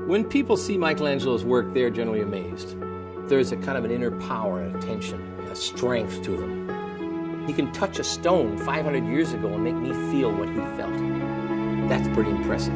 When people see Michelangelo's work, they're generally amazed. There's a kind of an inner power, a tension, a strength to them. He can touch a stone 500 years ago and make me feel what he felt. That's pretty impressive.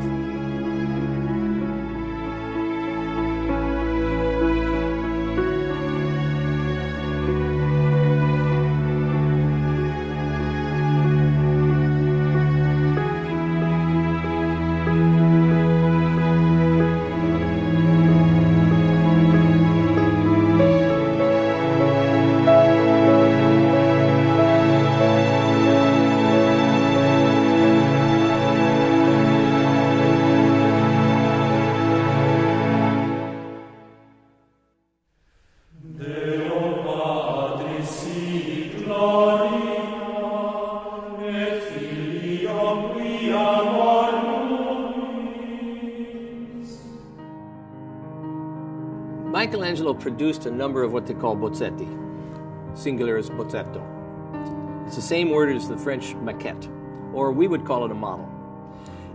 Michelangelo produced a number of what they call bozzetti. Singular is bozzetto. It's the same word as the French maquette, or we would call it a model.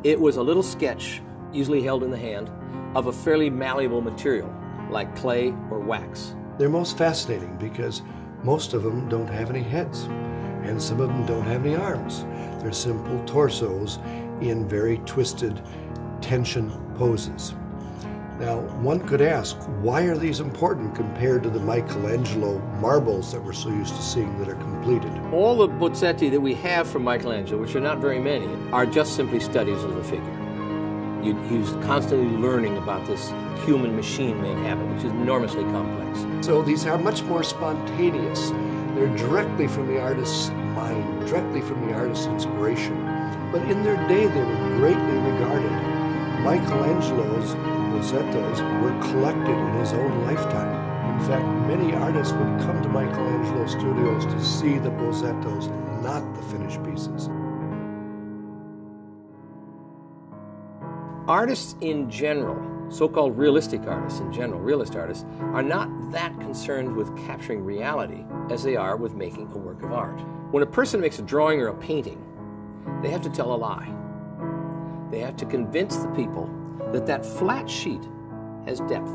It was a little sketch, usually held in the hand, of a fairly malleable material, like clay or wax. They're most fascinating because most of them don't have any heads, and some of them don't have any arms. They're simple torsos in very twisted tension poses. Now, one could ask, why are these important compared to the Michelangelo marbles that we're so used to seeing that are completed? All the bozzetti that we have from Michelangelo, which are not very many, are just simply studies of the figure. He was constantly learning about this human-machine-made habit, which is enormously complex. So these are much more spontaneous. They're directly from the artist's mind, directly from the artist's inspiration. But in their day, they were greatly regarded. Michelangelo's bozzettos were collected in his own lifetime. In fact, many artists would come to Michelangelo studios to see the bozzettos, not the finished pieces. Artists in general, so-called realistic artists in general, realist artists, are not that concerned with capturing reality as they are with making a work of art. When a person makes a drawing or a painting, they have to tell a lie. They have to convince the people that that flat sheet has depth,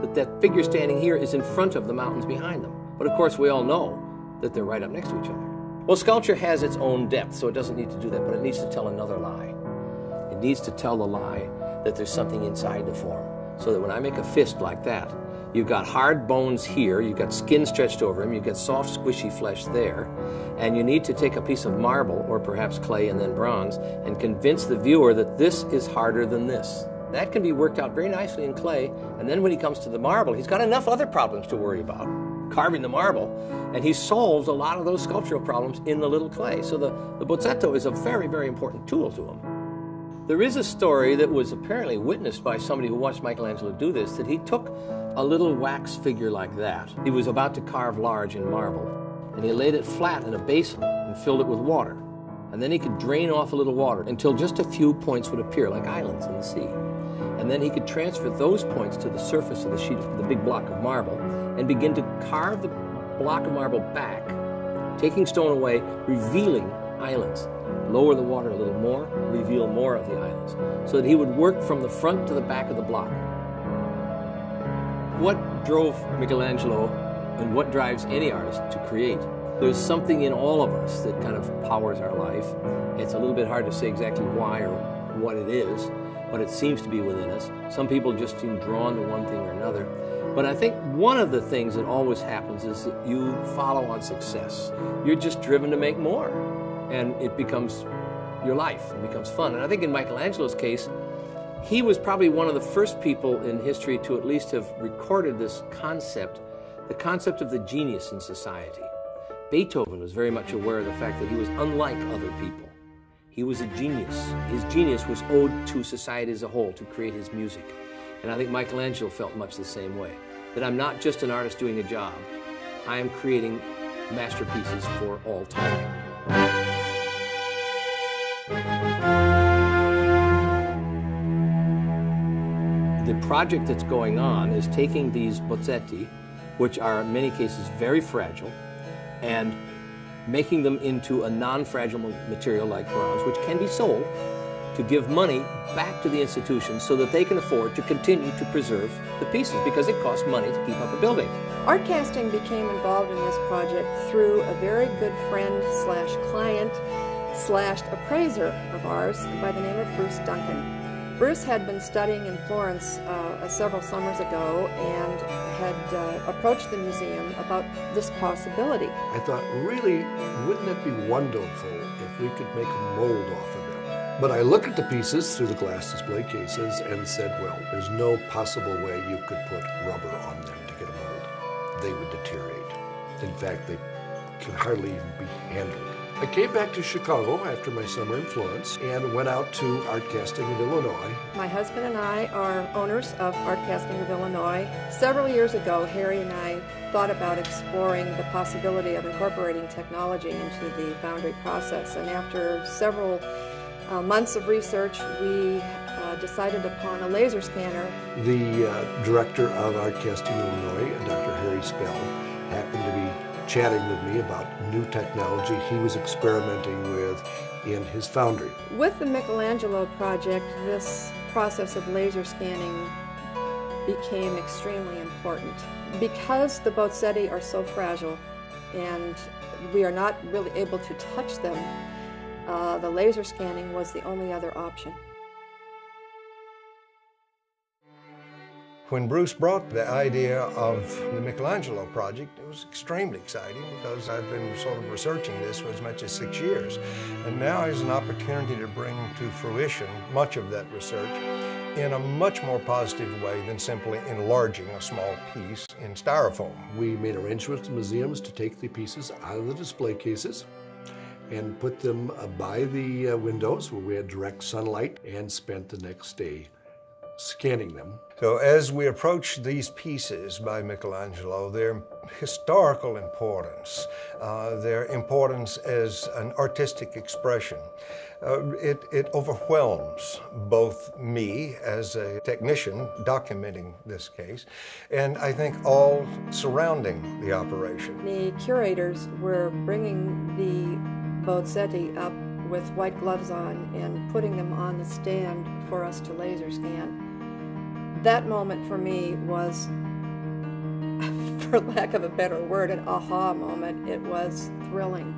that that figure standing here is in front of the mountains behind them. But of course, we all know that they're right up next to each other. Well, sculpture has its own depth, so it doesn't need to do that, but it needs to tell another lie. It needs to tell the lie that there's something inside the form, so that when I make a fist like that, you've got hard bones here, you've got skin stretched over him, you've got soft, squishy flesh there, and you need to take a piece of marble, or perhaps clay and then bronze, and convince the viewer that this is harder than this. That can be worked out very nicely in clay, and then when he comes to the marble, he's got enough other problems to worry about, carving the marble, and he solves a lot of those sculptural problems in the little clay. So the bozzetto is a very, very important tool to him. There is a story that was apparently witnessed by somebody who watched Michelangelo do this, that he took a little wax figure like that. He was about to carve large in marble, and he laid it flat in a basin and filled it with water. And then he could drain off a little water until just a few points would appear, like islands in the sea. And then he could transfer those points to the surface of the sheet of the big block of marble and begin to carve the block of marble back, taking stone away, revealing islands. Lower the water a little more, reveal more of the islands, so that he would work from the front to the back of the block. What drove Michelangelo, and what drives any artist to create? There's something in all of us that kind of powers our life. It's a little bit hard to say exactly why or what it is, but it seems to be within us. Some people just seem drawn to one thing or another. But I think one of the things that always happens is that you follow on success. You're just driven to make more, and it becomes your life. It becomes fun. And I think in Michelangelo's case, he was probably one of the first people in history to at least have recorded this concept, the concept of the genius in society. Beethoven was very much aware of the fact that he was unlike other people. He was a genius. His genius was owed to society as a whole to create his music. And I think Michelangelo felt much the same way, that I'm not just an artist doing a job. I am creating masterpieces for all time. The project that's going on is taking these bozzetti, which are in many cases very fragile, and making them into a non-fragile material like bronze, which can be sold to give money back to the institution so that they can afford to continue to preserve the pieces, because it costs money to keep up a building. Art Casting became involved in this project through a very good friend slash client slash appraiser of ours by the name of Bruce Duncan. Bruce had been studying in Florence several summers ago and had approached the museum about this possibility. I thought, really, wouldn't it be wonderful if we could make a mold off of them? But I looked at the pieces through the glass display cases and said, well, there's no possible way you could put rubber on them to get a mold. They would deteriorate. In fact, they can hardly even be handled. I came back to Chicago after my summer in Florence and went out to Art Casting of Illinois. My husband and I are owners of Art Casting of Illinois. Several years ago, Harry and I thought about exploring the possibility of incorporating technology into the foundry process, and after several months of research, we decided upon a laser scanner. The director of Art Casting Illinois, Dr. Harry Spell, happened to be chatting with me about new technology he was experimenting with in his foundry. With the Michelangelo project, this process of laser scanning became extremely important. Because the Bozzetti are so fragile and we are not really able to touch them, the laser scanning was the only other option. When Bruce brought the idea of the Michelangelo project, it was extremely exciting because I've been sort of researching this for as much as 6 years. And now is an opportunity to bring to fruition much of that research in a much more positive way than simply enlarging a small piece in styrofoam. We made arrangements with museums to take the pieces out of the display cases and put them by the windows where we had direct sunlight, and spent the next day scanning them. So as we approach these pieces by Michelangelo, their historical importance, their importance as an artistic expression, it overwhelms both me as a technician documenting this case, and I think all surrounding the operation. The curators were bringing the Bozzetti up with white gloves on and putting them on the stand for us to laser scan. That moment for me was, for lack of a better word, an aha moment. It was thrilling.